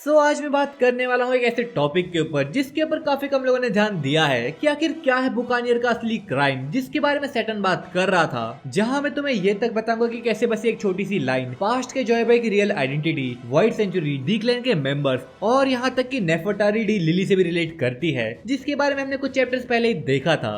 आज मैं बात करने वाला हूँ एक ऐसे टॉपिक के ऊपर जिसके ऊपर काफी कम लोगों ने ध्यान दिया है कि आखिर क्या है बुकानियर का असली क्राइम, जिसके बारे में सेटन बात कर रहा था। जहाँ मैं तुम्हें ये तक बताऊंगा कि कैसे बस एक छोटी सी लाइन पास्ट के जॉय बॉय की real identity, white century, D clan के मेंबर्स और यहाँ तक कि नेफर्टारी डी लिली से भी रिलेट करती है, जिसके बारे में हमने कुछ चैप्टर्स पहले ही देखा था।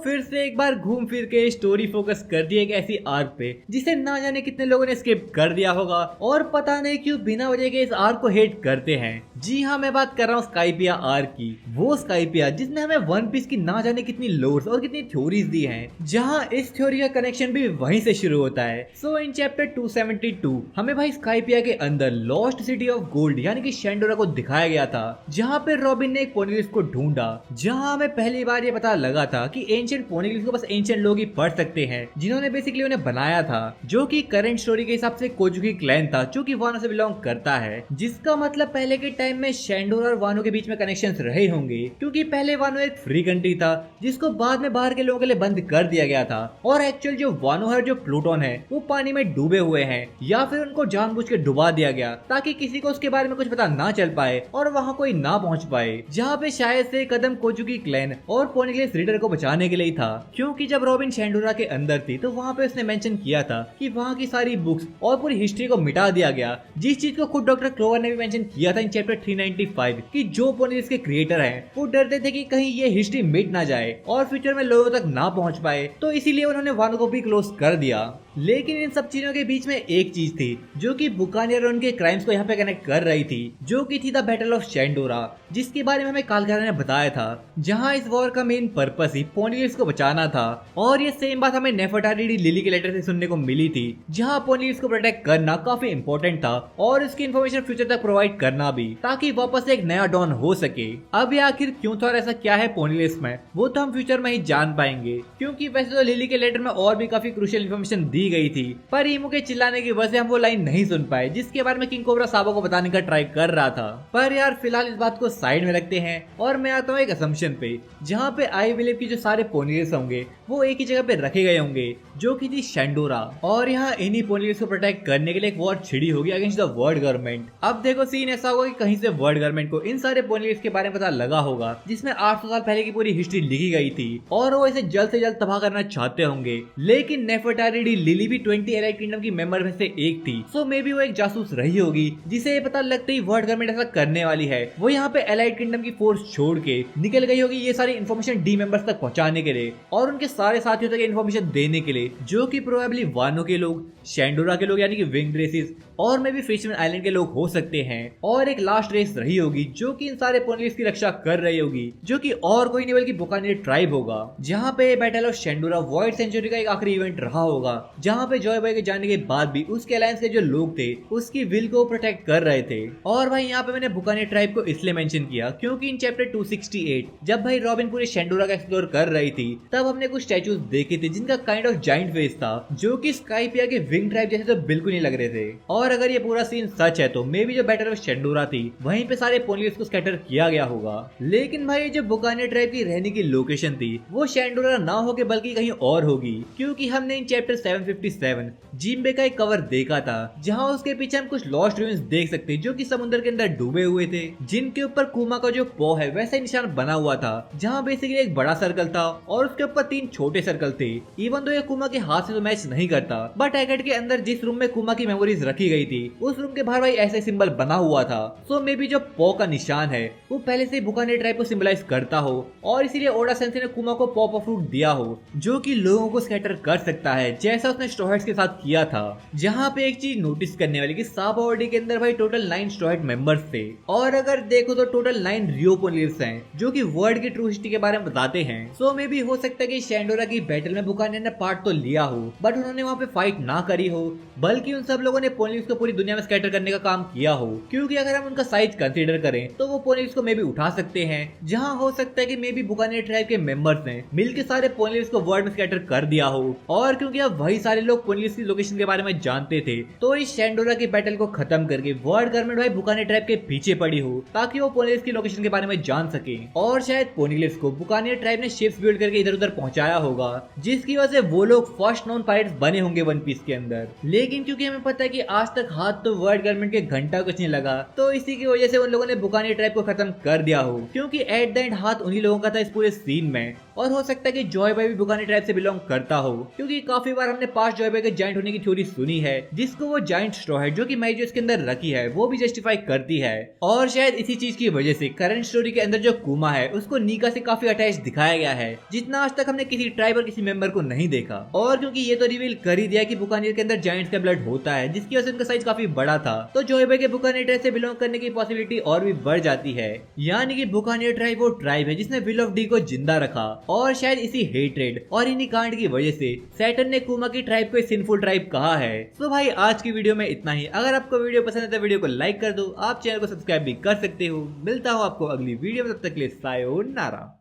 फिर से एक बार घूम फिर के स्टोरी फोकस कर दी एक ऐसी आर्क पे जिसे ना जाने कितने लोगों ने स्किप कर दिया होगा और पता नहीं क्यों बिना वजह के इस आर्क को हेट करते हैं। जी हाँ, मैं बात कर रहा हूँ स्काइपिया आर्क की। वो स्काइपिया जिसने हमें वन पीस की ना जाने कितनी लोर्स और कितनी थ्योरीज दी हैं, जहाँ इस थ्योरी का कनेक्शन भी वहीं से शुरू होता है। इन चैप्टर 272 हमें भाई स्काइपिया के अंदर लॉस्ट सिटी ऑफ गोल्ड यानी कि शैंडोरा को दिखाया गया था, जहाँ पे रॉबिन ने एक पोनीग्लिफ को ढूंढा। जहाँ हमें पहली बार ये पता लगा था कि एंशिएंट पोनीग्लिफ को बस एंशिएंट लोग ही पढ़ सकते हैं, जिन्होंने बेसिकली उन्हें बनाया था, जो कि करंट स्टोरी के हिसाब से कोजुकी क्लैन था, जो कि वानो से बिलोंग करता है। जिसका मतलब पहले के टाइम में शैंडोरा और वानो के बीच में कनेक्शंस रहे होंगे, क्योंकि पहले वानो एक फ्री कंट्री था जिसको बाद में बाहर के लोगों के लिए बंद कर दिया गया था, और एक्चुअल जो वानो है, जो प्लूटोन है, वो पानी में डूबे हुए हैं, या फिर उनको जानबूझ के डुबा दिया गया ताकि किसी को उसके बारे में कुछ पता ना चल पाए और वहाँ कोई ना पहुँच पाए। जहाँ पे शायद से कदम कोजुकी क्लैन और पोनीग्लिफ रीडर को बचाने के लिए था, क्योंकि जब रॉबिन शैंडोरा के अंदर थी तो वहाँ पे उसने मेंशन किया था कि वहाँ की सारी बुक्स और पूरी हिस्ट्री को मिटा दिया गया, जिस चीज को खुद डॉक्टर क्लोवर ने भी मेंशन किया था इन चैप्टर 395 कि जो पोनीग्लिफ के क्रिएटर हैं वो डरते थे कि कहीं ये हिस्ट्री मिट ना जाए और फ्यूचर में लोगों तक ना पहुंच पाए, तो इसीलिए उन्होंने वानो को भी क्लोज कर दिया। लेकिन इन सब चीजों के बीच में एक चीज थी जो कि बुकानियर और उनके क्राइम्स को यहाँ पे कनेक्ट कर रही थी, जो कि थी द बैटल ऑफ शैंडोरा, जिसके बारे में हमें कालकारा ने बताया था, जहाँ इस वॉर का मेन पर्पस ही पोनीग्लिफ को बचाना था। और ये सेम बात हमें नेफर्टारी डी लिली के लेटर से सुनने को मिली थी, जहाँ पोनीग्लिफ को प्रोटेक्ट करना काफी इंपॉर्टेंट था और इसकी इन्फॉर्मेशन फ्यूचर तक प्रोवाइड करना भी, ताकि वापस एक नया डॉन हो सके। अब ये आखिर क्यों था और ऐसा क्या है पोनीग्लिफ में, वो तो हम फ्यूचर में ही जान पाएंगे, क्योंकि वैसे तो लिली के लेटर में और भी काफी क्रूशियल इन्फॉर्मेशन दी गई थी, पर ईमू के चिल्लाने की वजह से हम वो लाइन नहीं सुन पाए जिसके बारे में किंग कोबरा साबो को बताने का ट्राई कर रहा था। पर यार फिलहाल इस बात को साइड में रखते हैं और मैं आता हूँ एक असम्पशन पे, जहाँ पे आई बिलीव की जो सारे पोनीग्लिफ होंगे वो एक ही जगह पे रखे गए होंगे, जो की थी शैंडोरा, और यहाँ इन्हीं पोनीग्लिफ को प्रोटेक्ट करने के लिए एक वॉर छिड़ी होगी अगेंस्ट द वर्ल्ड गवर्नमेंट। अब देखो सीन ऐसा होगा कि कहीं से वर्ल्ड गवर्नमेंट को इन सारे पोनीग्लिफ के बारे में पता लगा होगा, जिसमें 800 साल पहले की पूरी हिस्ट्री लिखी गई थी, और वो इसे जल्द से जल्द तबाह करना चाहते होंगे। लेकिन नेफर्टारी डी लिली भी 20 एलाइड किंगडम की मेंबर में से एक थी, सो मे बी वो एक जासूस रही होगी, जिसे ये पता लगते ही वर्ल्ड गवर्नमेंट ऐसा करने वाली है, वो यहाँ पे एलाइड किंगडम की फोर्स छोड़ के निकल गई होगी ये सारी इन्फॉर्मेशन डी मेंबर्स तक पहुंचाने के लिए और उनके सारे साथियों तक इन्फॉर्मेशन देने के लिए, जो कि प्रोबेबली वानो के लोग, शैंडोरा के लोग यानी कि विंग्ड रेसेस, और मे भी फिशमैन आइलैंड के लोग हो सकते हैं, और एक लास्ट रेस रही होगी जो कि इन सारे पोनीग्लिफ की रक्षा कर रही होगी, जो कि और कोई नहीं बल्कि बुकानियर ट्राइब होगा। जहाँ पे बैटल ऑफ शैंडोरा व्हाइट सेंचुरी का एक आखिरी इवेंट रहा होगा, जहाँ पे जॉय बॉय के जाने के बाद भी उसके अलायंस के जो लोग थे उसकी विल को प्रोटेक्ट कर रहे थे। और भाई यहाँ पे मैंने बुकानियर ट्राइब को इसलिए मेंशन किया क्योंकि इन चैप्टर 268 जब भाई रॉबिन पूरे शैंडोरा का एक्सप्लोर कर रही थी, तब हमने कुछ स्टैचूज देखे थे जिनका काइंड ऑफ जाइंट फेस था, जो कि स्काइपिया के विंग ट्राइब जैसे तो बिल्कुल नहीं लग रहे थे। और अगर ये पूरा सीन सच है तो मे भी जो बैटल ऑफ शैंडोरा थी वहीं पे सारे पोनीग्लिफ को स्कैटर किया गया होगा। लेकिन भाई जो बुकानियर ट्राइब की रहने की लोकेशन थी वो शैंडोरा ना होके बल्कि कहीं और होगी, क्योंकि हमने इन चैप्टर 757 जिम्बे का एक कवर देखा था, जहाँ उसके पीछे हम कुछ लॉस्ट रूइंस देख सकते जो कि समुद्र के अंदर डूबे हुए थे, जिनके ऊपर कुमा का जो पॉ है वैसा ही निशान बना हुआ था, जहाँ बेसिकली एक बड़ा सर्कल था और उसके ऊपर 3 छोटे सर्कल थे। इवन तो ये कुमा के हाथ से तो मैच नहीं करता, बट एकेट के अंदर जिस रूम में कुमा की मेमोरीज रखी गई थी उस रूम के बाहर भाई ऐसे सिंबल बना हुआ था। सो मे बी जो पॉ का निशान है वो पहले से बुकानियर ट्राइब को सिंबलाइज करता हो, और इसीलिए ओडा सेंसेई ने कुमा को पॉप ऑफ फ्रूट दिया हो, जो कि लोगों को स्कैटर कर सकता है, जैसा उसने स्ट्रॉ हैट्स के साथ किया था। जहाँ पे एक चीज नोटिस करने वाली कि साबा ऑडी के अंदर भाई टोटल 9 स्ट्रॉ हैट मेंबर्स थे, और अगर देखो तो टोटल 9 रियो पोनीग्लिफ्स हैं, जो कि वर्ल्ड की ट्रू हिस्ट्री के बारे में बताते हैं। सो मे बी हो सकता है कि शैंडोरा की बैटल में बुकानियर ने पार्ट तो लिया हो, बट उन्होंने वहाँ पे फाइट ना करी हो, बल्कि उन सब लोगों ने पोनीग्लिफ्स को पूरी दुनिया में स्कैटर करने का काम किया हो, क्योंकि अगर हम उनका साइज कंसीडर करें तो वो पोनीग्लिफ्स को मे बी उठा सकते हैं। जहाँ हो सकता है कि मे बी बुकानियर ट्राइब के मेंबर्स ने मिलकर सारे पोनीग्लिफ्स को वर्ल्ड में स्कैटर कर दिया हो, और क्योंकि अब वही सारे लोग पोनीग्लिफ्स की लोकेशन के बारे में जानते थे, तो इस शैंडोरा की बैटल को खत्म करके वर्ल्ड गवर्नमेंट भाई बुकानियर ट्राइब के पीछे पड़ी हो, ताकि वो पोनीग्लिफ्स की लोकेशन के बारे में जान सके। और शायद पोनीग्लिफ्स को बुकानियर ट्राइब ने शिप्स बिल्ड करके इधर उधर पहुंचाया होगा, जिसकी वजह से वो लोग फर्स्ट नॉन पायरेट्स बने होंगे वन पीस के अंदर। लेकिन क्योंकि हमें पता है कि आज तक हाथ तो वर्ल्ड गवर्नमेंट के घंटा कुछ नहीं लगा, तो इसी की वजह से उन लोगों ने बुकानियर ट्राइब को खत्म कर दिया हो, क्योंकि एट द एंड हाथ उन्हीं लोगों का था इस पूरे सीन में। और हो सकता है कि जॉय भाई भी बुकानियर ट्राइब से बिलोंग करता हो, क्योंकि काफी बार हमने पास जॉय भाई के जाइंट होने की थ्योरी सुनी है, जिसको वो जाइंट स्ट्रॉ है जो कि मैं जो इसके अंदर रखी है वो भी जस्टिफाई करती है। और शायद इसी चीज की वजह से करंट स्टोरी के अंदर जो कुमा है उसको नीका से काफी अटैच दिखाया गया है, जितना आज तक हमने किसी ट्राइब और किसी मेंबर को नहीं देखा। और क्योंकि ये तो रिवील कर ही दिया कि बुकानियर के अंदर जाइंट्स का ब्लड होता है, जिसकी वजह से उनका साइज काफी बड़ा था, तो जॉय भाई के बुकानियर ट्राइब से बिलोंग करने की पॉसिबिलिटी और भी बढ़ जाती है। यानी कि बुकानियर ट्राइब वो ट्राइब है जिसने विल ऑफ डी को जिंदा रखा, और शायद इसी हेट्रेड और इन्हीं कांड की वजह से सैटर्न ने कुमा की ट्राइब को सिंफुल ट्राइब कहा है। तो भाई आज की वीडियो में इतना ही। अगर आपको वीडियो पसंद है तो वीडियो को लाइक कर दो, आप चैनल को सब्सक्राइब भी कर सकते हो। मिलता हूँ आपको अगली वीडियो में, तब तक के लिए सायोनारा।